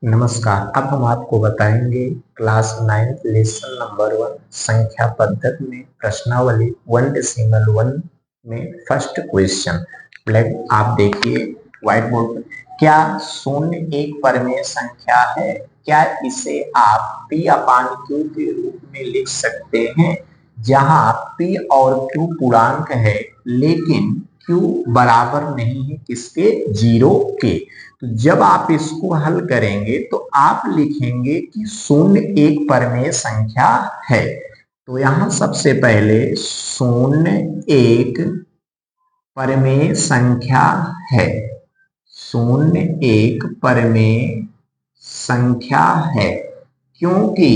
नमस्कार। अब हम आपको बताएंगे क्लास 9 लेसन नंबर 1 संख्या पद्धति में प्रश्नावली 1.1 में फर्स्ट क्वेश्चन। ब्लैक आप देखिए व्हाइट बोर्ड पर, क्या शून्य एक परिमेय संख्या है? क्या इसे आप P अपान Q के रूप में लिख सकते हैं, जहां P और Q पूर्णांक है लेकिन Q बराबर नहीं है किसके? 0 के। तो जब आप इसको हल करेंगे तो आप लिखेंगे कि शून्य एक परिमेय संख्या है। तो यहां सबसे पहले शून्य एक परिमेय संख्या है, शून्य एक परिमेय संख्या है क्योंकि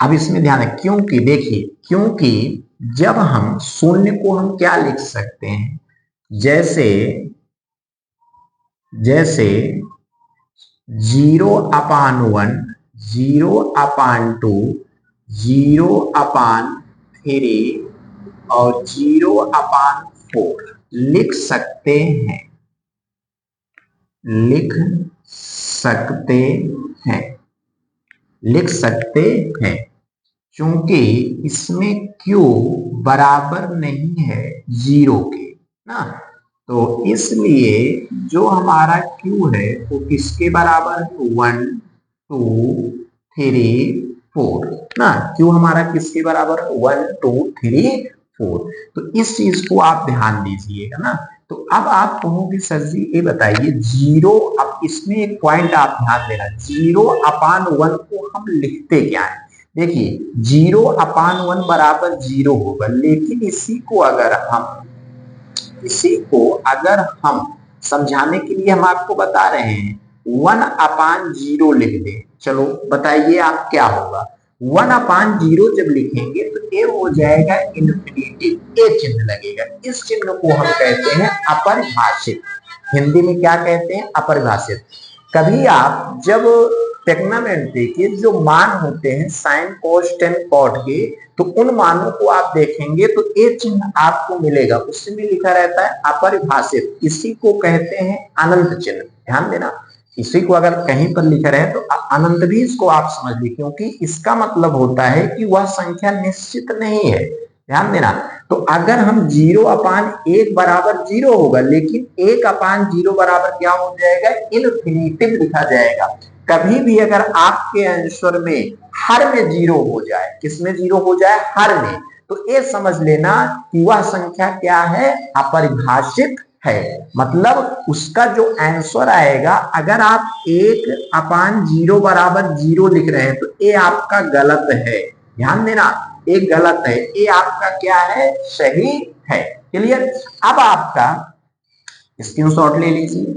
अब इसमें ध्यान है, क्योंकि देखिए, क्योंकि जब हम शून्य को हम क्या लिख सकते हैं, जैसे 0/1, 0/2, 0/3 और 0/4 लिख सकते हैं, लिख सकते हैं क्योंकि इसमें Q बराबर नहीं है 0 के ना। तो इसलिए जो हमारा Q है वो किसके बराबर है? 1 2 3 4 ना। Q हमारा किसके बराबर है? 1 2 3 4। तो इस चीज को आप ध्यान दीजिएगा ना। तो अब आप कहोगे सर जी ये बताइए 0, अब इसमें एक पॉइंट आप ध्यान देना, 0/1 को हम लिखते क्या है? देखिए 0/1 बराबर 0 होगा, लेकिन इसी को अगर हम समझाने के लिए हम आपको बता रहे हैं 1/0 लिख दें। चलो बताइए आप क्या होगा? 1/0 जब लिखेंगे तो ये हो जाएगा इन्फिनिटी, ए चिन्ह लगेगा। इस चिन्ह को हम कहते हैं अपरिभाषित। हिंदी में क्या कहते हैं? अपरिभाषित। कभी आप जब टेक्नोमेट्री के जो मान होते हैं साइन कोस टेन कॉट के, तो उन मानों को आप देखेंगे तो ए चिन्ह आपको मिलेगा, उसमें लिखा रहता है अपरिभाषित। इसी को कहते हैं अनंत चिन्ह। ध्यान देना, इसी को अगर कहीं पर लिखा रहे तो अनंत भी इसको आप समझ लीजिए, क्योंकि इसका मतलब होता है कि वह संख्या निश्चित नहीं है। ध्यान देना। तो अगर हम 0/1 बराबर 0 होगा, लेकिन 1/0 बराबर क्या हो जाएगा? इनफिनिटिव लिखा जाएगा। कभी भी अगर आपके आंसर में हर में 0 हो जाए, किसमें 0 हो जाए? हर में, तो ये समझ लेना कि वह संख्या क्या है? अपरिभाषित है। मतलब उसका जो आंसर आएगा, अगर आप 1/0 बराबर 0 लिख रहे हैं तो ये आपका गलत है। ध्यान देना, ये गलत है, ये आपका क्या है? सही है। क्लियर? अब आपका स्क्रीनशॉट ले लीजिए।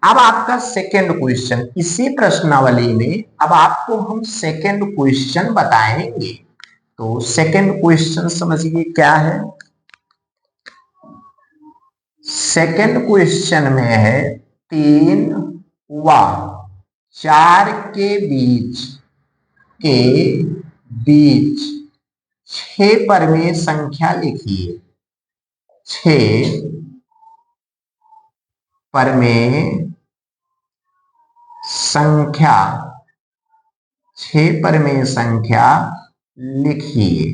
अब आपका सेकेंड क्वेश्चन, इसी प्रश्नावली में अब आपको हम सेकेंड क्वेश्चन बताएंगे। तो सेकेंड क्वेश्चन समझिए क्या है। सेकेंड क्वेश्चन में है 3 व 4 के बीच 6 परिमेय संख्या लिखिए। 6 परिमेय संख्या, 6 परिमेय संख्या लिखिए।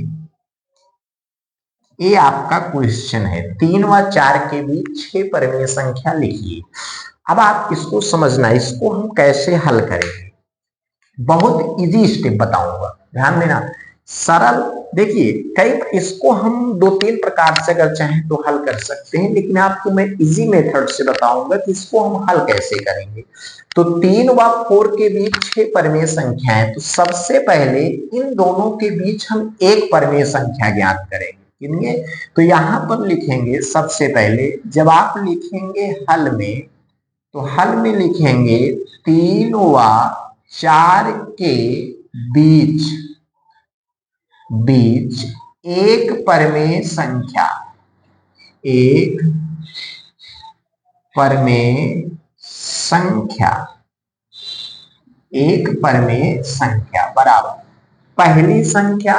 ये आपका क्वेश्चन है, 3 व 4 के बीच 6 परिमेय संख्या लिखिए। अब आप इसको समझना, इसको हम कैसे हल करेंगे। बहुत इजी स्टेप बताऊंगा, ध्यान देना। सरल, देखिए कई इसको हम 2-3 प्रकार से अगर चाहें तो हल कर सकते हैं, लेकिन आपको मैं इजी मेथड से बताऊंगा कि इसको हम हल कैसे करेंगे। तो 3 व 4 के बीच 6 परिमेय संख्या है, तो सबसे पहले इन दोनों के बीच हम एक परिमेय संख्या ज्ञात करेंगे। तो यहां पर लिखेंगे सबसे पहले, जब आप लिखेंगे हल में, तो हल में लिखेंगे 3 व 4 के बीच एक परिमेय संख्या, एक परिमेय संख्या, एक परिमेय संख्या बराबर पहली संख्या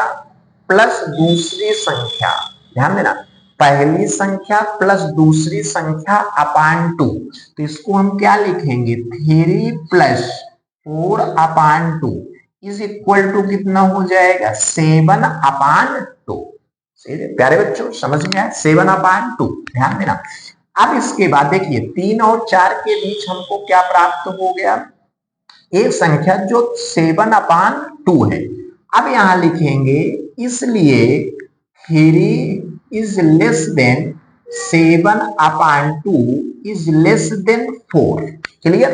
प्लस दूसरी संख्या। ध्यान देना, पहली संख्या प्लस दूसरी संख्या अपान 2, तो इसको हम क्या लिखेंगे 3 plus 4 upon 2 is equal to कितना हो जाएगा 7 अपान 2। प्यारे बच्चों समझ में आया 7 अपान 2, ध्यान देना। अब इसके बाद देखिए 3 और 4 के बीच हमको क्या प्राप्त हो गया, एक संख्या जो 7 अपान 2 है। अब यहां लिखेंगे इसलिए 3 is less than 7 upon 2 is less than 4। Clear,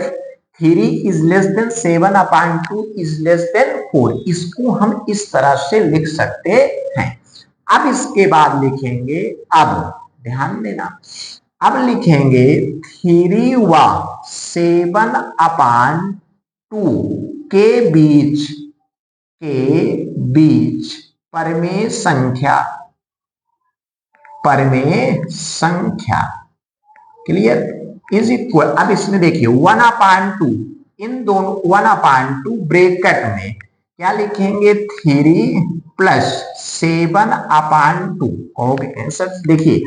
3 is less than 7 upon 2 is less than 4, इसको हम इस तरह से लिख सकते हैं। अब इसके बाद लिखेंगे, अब ध्यान देना, अब लिखेंगे 3 व 7 अपान 2 के बीच परमेय संख्या क्लियर इज इक्वल। अब इसमें देखिए 1 अपान 2, इन दोनों 1 अपान 2 ब्रैकेट में क्या लिखेंगे 3 प्लस 7 अपान 2 कहोगे सर। देखिए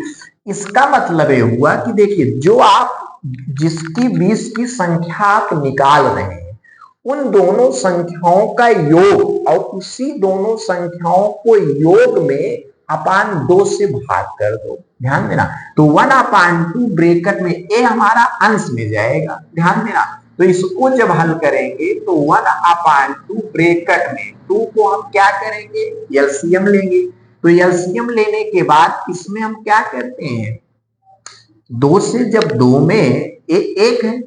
इसका मतलब ये हुआ कि देखिए जो आप जिसकी 20 की संख्या आप निकाल रहे हैं उन दोनों संख्याओं का योग और उसी दोनों संख्याओं को योग में अपान 2 से भाग कर दो। ध्यान देना, तो 1 अपान 2 ब्रैकेट में ए हमारा अंश में जाएगा। ध्यान देना, तो इसको जब हल करेंगे तो 1 अपान 2 ब्रैकेट में 2 को हम क्या करेंगे एलसीएम लेंगे। तो एलसीएम लेने के बाद इसमें हम क्या करते हैं 2 से जब 2 में एक है,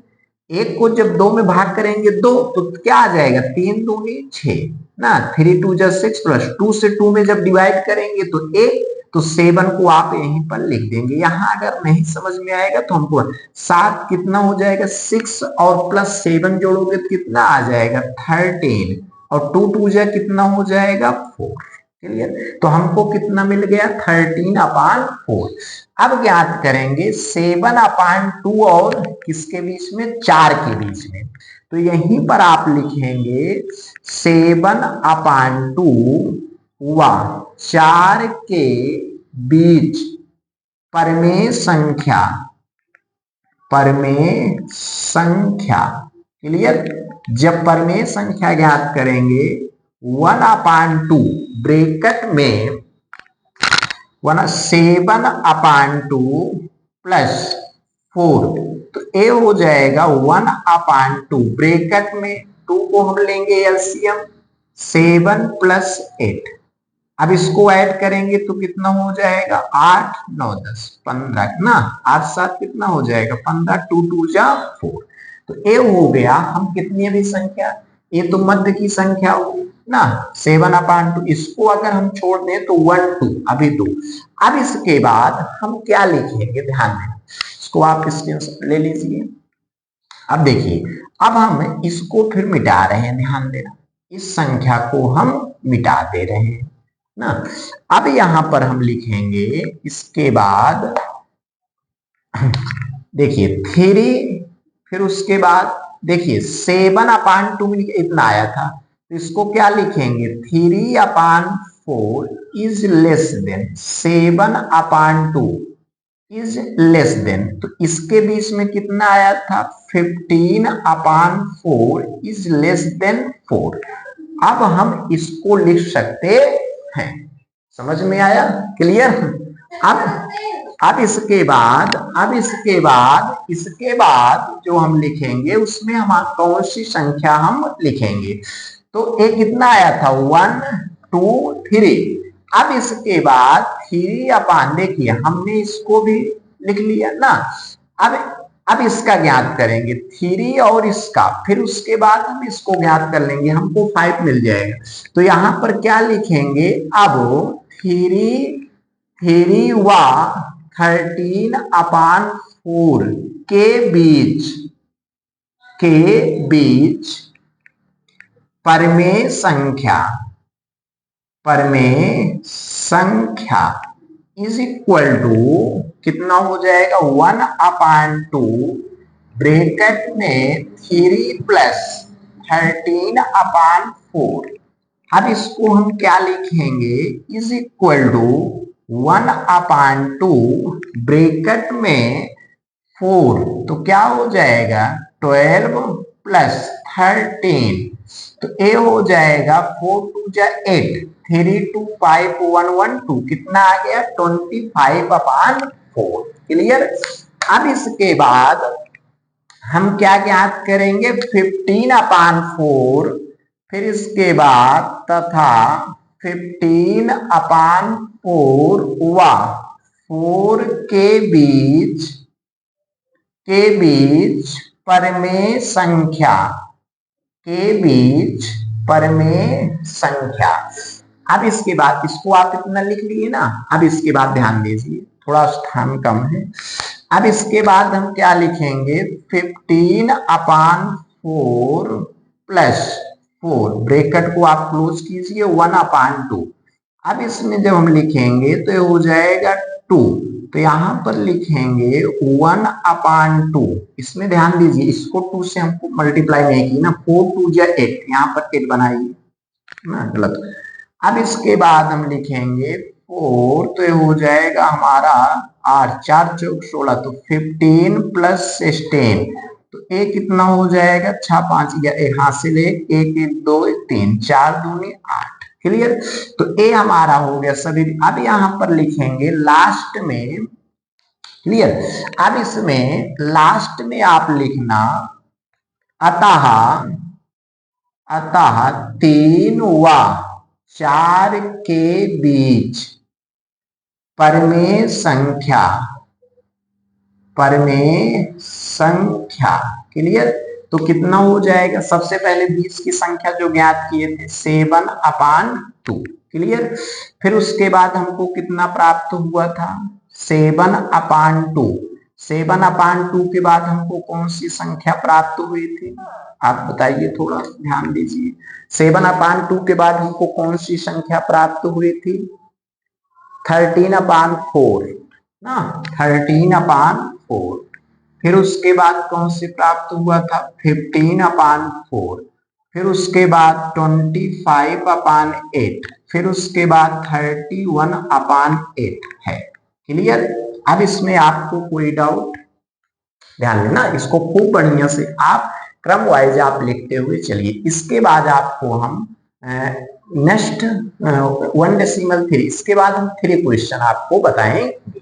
एक को जब 2 में भाग करेंगे 2 तो क्या आ जाएगा 3 दूनी 6 ना, 3 2 जा 6 प्लस 2 से 2 में जब डिवाइड करेंगे तो 1, तो 7 को आप यहीं पर लिख देंगे। यहां अगर नहीं समझ में आएगा तो हमको 7 कितना हो जाएगा 6 और प्लस 7 जोड़ोगे तो कितना आ जाएगा 13 और 2 2 जा कितना हो जाएगा 4। क्लियर, तो हमको कितना मिल गया 13 अपान 4। अब ज्ञात करेंगे 7 अपान 2 और किसके बीच में 4 के बीच में, तो यहीं पर आप लिखेंगे 7 अपान 2 व 4 के बीच परमेय संख्या। क्लियर, जब परमेय संख्या ज्ञात करेंगे 1 अपान 2 ब्रैकेट में 7 अपान 2 प्लस 4, तो ए हो जाएगा 1 अपान 2 ब्रैकेट में 2 को हम लेंगे एलसीएम 7 प्लस 8। अब इसको ऐड करेंगे तो कितना हो जाएगा 8 9 10 15 ना, 8 7 कितना हो जाएगा 15, 2 2 जा 4। तो ए हो गया, हम कितनी अभी संख्या, ये तो मध्य की संख्या होगी ना 7 अपान 2, इसको अगर हम छोड़ दें तो 1 2 अभी 2। अब इसके बाद हम क्या लिखेंगे ध्यान दें, इसको आप स्क्रीनशॉट ले लीजिए। अब देखिए अब हम इसको फिर मिटा रहे हैं, ध्यान देना इस संख्या को हम मिटा दे रहे हैं ना। अब यहां पर हम लिखेंगे इसके बाद देखिए 3, फिर उसके बाद देखिए 7 अपान 2 इतना आया था, तो इसको क्या लिखेंगे 3 अपान 4 is less than 7 upon 2 is less than, तो इसके बीच में कितना आया था 15 अपान 4 इज लेस देन 4। अब हम इसको लिख सकते हैं, समझ में आया क्लियर। अब इसके बाद जो हम लिखेंगे उसमें हम कौन सी संख्या हम लिखेंगे, तो एक कितना आया था 1 2 3। अब इसके बाद 3 अपान, देखिए हमने इसको भी लिख लिया ना। अब इसका ज्ञात करेंगे 3 और इसका, फिर उसके बाद हम इसको ज्ञात कर लेंगे, हमको 5 मिल जाएगा। तो यहां पर क्या लिखेंगे अब 3 व 13 अपान 4 के बीच परमेय संख्या इज इक्वल टू कितना हो जाएगा 1 अपान 2 ब्रैकेट में 3 प्लस 13 अपान 4। अब इसको हम क्या लिखेंगे इज इक्वल टू 1/2 ब्रैकेट में 4, तो क्या हो जाएगा 12 प्लस 13, तो ए हो जाएगा 4 2 जा 8, 3 2 5 1 1 2, कितना आ गया 25/4। क्लियर। अब इसके बाद हम क्या ज्ञात करेंगे 15/4, फिर इसके बाद तथा 15/4 व 4 के बीच परमेय संख्या, के बीच परमेय संख्या। अब इसके बाद इसको आप इतना लिख लिए ना, अब इसके बाद ध्यान दीजिए थोड़ा स्थान कम है। अब इसके बाद हम क्या लिखेंगे 15/4 प्लस 4, ब्रैकेट को आप क्लोज कीजिए 1/2। अब इसमें जब हम लिखेंगे तो ये हो जाएगा 2, तो यहां पर लिखेंगे 1/2। इसमें ध्यान दीजिए इसको 2 से हमको मल्टीप्लाई नहीं की ना, 4 2 जा 8, यहाँ पर 8 बनाइए ना, गलत। अब इसके बाद हम लिखेंगे 4, तो ये हो जाएगा हमारा 8, 4 चौक 16, तो 15 प्लस 16, तो ए कितना हो जाएगा 6 5 या हाथ से ले 1 1 2 3 4 दूनी 8। क्लियर। तो ए हमारा हो गया सभी। अब यहां पर लिखेंगे लास्ट में, क्लियर। अब इसमें लास्ट में आप लिखना अतः 3 व 4 के बीच परमेय संख्या, परमेय संख्या। क्लियर। तो कितना हो जाएगा, सबसे पहले 20 की संख्या जो ज्ञात किए थे 7/2। क्लियर। फिर उसके बाद हमको कितना प्राप्त हुआ था 7/2। 7/2 के बाद हमको कौन सी संख्या प्राप्त हुई थी, आप बताइए, थोड़ा ध्यान दीजिए। 7/2 के बाद हमको कौन सी संख्या प्राप्त हुई थी 13/4 ना, 13/4। फिर उसके बाद कौन सी प्राप्त हुआ था 15/4, फिर उसके बाद 25/8, फिर उसके बाद 31/8 है। क्लियर। अब इसमें आपको कोई डाउट, ध्यान देना इसको खूब बढ़िया से आप क्रम वाइज आप लिखते हुए चलिए। इसके बाद आपको हम नेक्स्ट 1 डेसिमल 3, इसके बाद हम 3 क्वेश्चन आपको बताएंगे।